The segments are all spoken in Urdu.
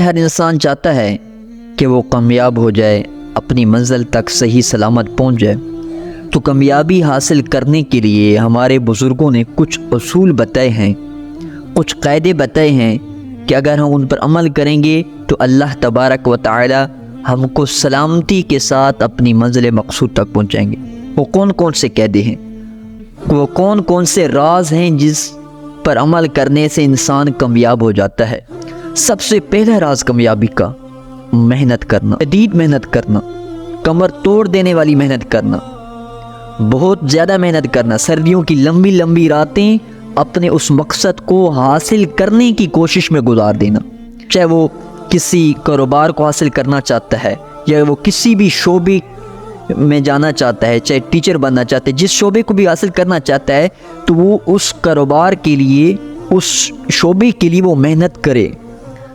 ہر انسان چاہتا ہے کہ وہ کامیاب ہو جائے، اپنی منزل تک صحیح سلامت پہنچ جائے۔ تو کامیابی حاصل کرنے کے لیے ہمارے بزرگوں نے کچھ اصول بتائے ہیں، کچھ قاعدے بتائے ہیں کہ اگر ہم ان پر عمل کریں گے تو اللہ تبارک و تعالی ہم کو سلامتی کے ساتھ اپنی منزل مقصود تک پہنچائیں گے۔ وہ کون کون سے قاعدے ہیں، وہ کون کون سے راز ہیں جس پر عمل کرنے سے انسان کامیاب ہو جاتا ہے؟ سب سے پہلا راز کامیابی کا محنت کرنا، شدید محنت کرنا، کمر توڑ دینے والی محنت کرنا، بہت زیادہ محنت کرنا، سردیوں کی لمبی لمبی راتیں اپنے اس مقصد کو حاصل کرنے کی کوشش میں گزار دینا۔ چاہے وہ کسی کاروبار کو حاصل کرنا چاہتا ہے یا وہ کسی بھی شعبے میں جانا چاہتا ہے، چاہے ٹیچر بننا چاہتا ہے، جس شعبے کو بھی حاصل کرنا چاہتا ہے تو وہ اس کاروبار کے لیے، اس شعبے کے لیے وہ محنت کرے،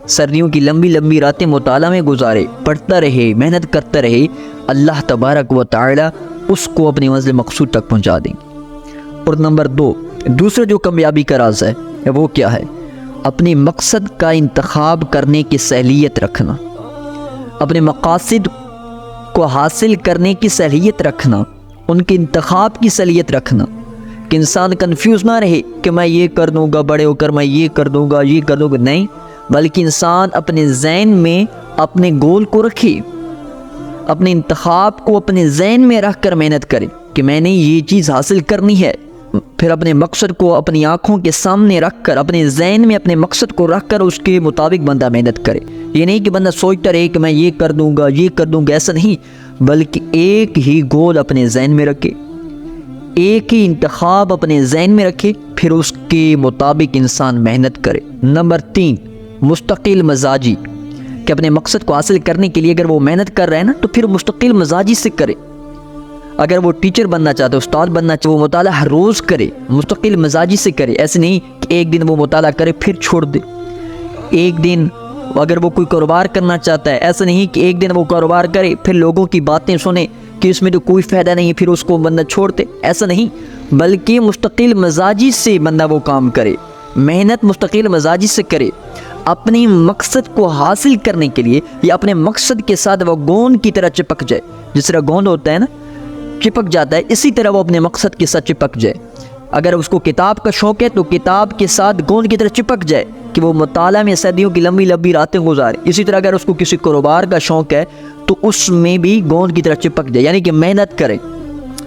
سردیوں کی لمبی لمبی راتیں مطالعہ میں گزارے، پڑھتا رہے، محنت کرتا رہے، اللہ تبارک و تعالی اس کو اپنی منزل مقصود تک پہنچا دیں گے۔ اور نمبر دوسرا جو کامیابی کا راز ہے وہ کیا ہے؟ اپنے مقصد کا انتخاب کرنے کی صلاحیت رکھنا، اپنے مقاصد کو حاصل کرنے کی صلاحیت رکھنا، ان کے انتخاب کی صلاحیت رکھنا، کہ انسان کنفیوز نہ رہے کہ میں یہ کر دوں گا، بڑے ہو کر میں یہ کر دوں گا، یہ کر دوں گا، نہیں، بلکہ انسان اپنے ذہن میں اپنے گول کو رکھے، اپنے انتخاب کو اپنے ذہن میں رکھ کر محنت کرے کہ میں نے یہ چیز حاصل کرنی ہے، پھر اپنے مقصد کو اپنی آنکھوں کے سامنے رکھ کر، اپنے ذہن میں اپنے مقصد کو رکھ کر اس کے مطابق بندہ محنت کرے۔ یہ نہیں کہ بندہ سوچتا رہے کہ میں یہ کر دوں گا، یہ کر دوں گا، ایسا نہیں، بلکہ ایک ہی گول اپنے ذہن میں رکھے، ایک ہی انتخاب اپنے ذہن میں رکھے، پھر اس کے مطابق انسان محنت کرے۔ نمبر 3، مستقل مزاجی، کہ اپنے مقصد کو حاصل کرنے کے لیے اگر وہ محنت کر رہا ہے نا تو پھر مستقل مزاجی سے کرے۔ اگر وہ ٹیچر بننا چاہتا ہے، استاد بننا چاہتا ہے، وہ مطالعہ ہر روز کرے، مستقل مزاجی سے کرے۔ ایسے نہیں کہ ایک دن وہ مطالعہ کرے پھر چھوڑ دے، ایک دن اگر وہ کوئی کاروبار کرنا چاہتا ہے، ایسا نہیں کہ ایک دن وہ کاروبار کرے پھر لوگوں کی باتیں سنے کہ اس میں تو کوئی فائدہ نہیں ہے پھر اس کو بندہ چھوڑ دے، ایسا نہیں، بلکہ مستقل مزاجی سے بندہ وہ کام کرے، محنت مستقل مزاجی سے کرے، اپنے مقصد کو حاصل کرنے کے لیے یا اپنے مقصد کے ساتھ وہ گوند کی طرح چپک جائے، جس طرح گوند ہوتا ہے نا چپک جاتا ہے، اسی طرح وہ اپنے مقصد کے ساتھ چپک جائے۔ اگر اس کو کتاب کا شوق ہے تو کتاب کے ساتھ گوند کی طرح چپک جائے کہ وہ مطالعہ میں سردیوں کی لمبی لمبی راتیں گزارے۔ اسی طرح اگر اس کو کسی کاروبار کا شوق ہے تو اس میں بھی گوند کی طرح چپک جائے، یعنی کہ محنت کرے،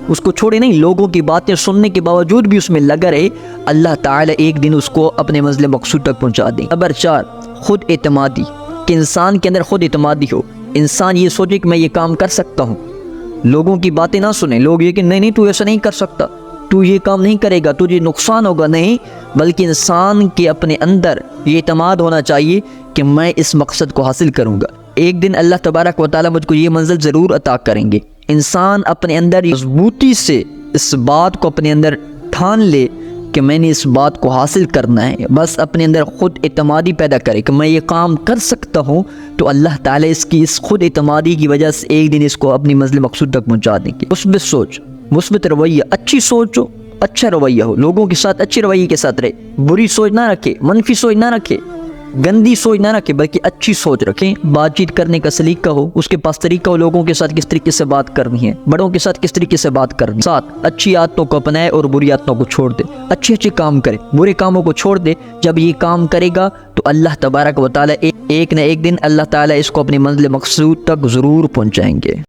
اس کو چھوڑے نہیں، لوگوں کی باتیں سننے کے باوجود بھی اس میں لگا رہے، اللہ تعالی ایک دن اس کو اپنے منزل مقصود تک پہنچا دیں۔ نمبر 4، خود اعتمادی، کہ انسان کے اندر خود اعتمادی ہو، انسان یہ سوچے کہ میں یہ کام کر سکتا ہوں، لوگوں کی باتیں نہ سنیں، لوگ یہ کہ نہیں تو ایسا نہیں کر سکتا، تو یہ کام نہیں کرے گا، تجھے نقصان ہوگا، نہیں، بلکہ انسان کے اپنے اندر یہ اعتماد ہونا چاہیے کہ میں اس مقصد کو حاصل کروں گا، ایک دن اللہ تبارک و تعالی مجھ کو یہ منزل ضرور عطا کریں گے۔ انسان اپنے اندر مضبوطی سے اس بات کو اپنے اندر ٹھان لے کہ میں نے اس بات کو حاصل کرنا ہے، بس اپنے اندر خود اعتمادی پیدا کرے کہ میں یہ کام کر سکتا ہوں، تو اللہ تعالیٰ اس کی اس خود اعتمادی کی وجہ سے ایک دن اس کو اپنی منزل مقصود تک پہنچا دیں گے۔ مثبت سوچ، مثبت رویہ، اچھی سوچ ہو، اچھا رویہ ہو، لوگوں کے ساتھ اچھے رویے کے ساتھ رہے، بری سوچ نہ رکھے، منفی سوچ نہ رکھے، گندی سوچ نہ رکھے، بلکہ اچھی سوچ رکھیں، بات چیت کرنے کا سلیقہ ہو، اس کے پاس طریقہ ہو، لوگوں کے ساتھ کس طریقے سے بات کرنی ہے، بڑوں کے ساتھ کس طریقے سے بات کرنی ہے، ساتھ اچھی عادتوں کو اپنائے اور بری عادتوں کو چھوڑ دے، اچھے اچھے کام کرے، برے کاموں کو چھوڑ دے۔ جب یہ کام کرے گا تو اللہ تبارک و تعالی ایک نہ ایک دن اللہ تعالی اس کو اپنی منزل مقصود تک ضرور پہنچائیں گے۔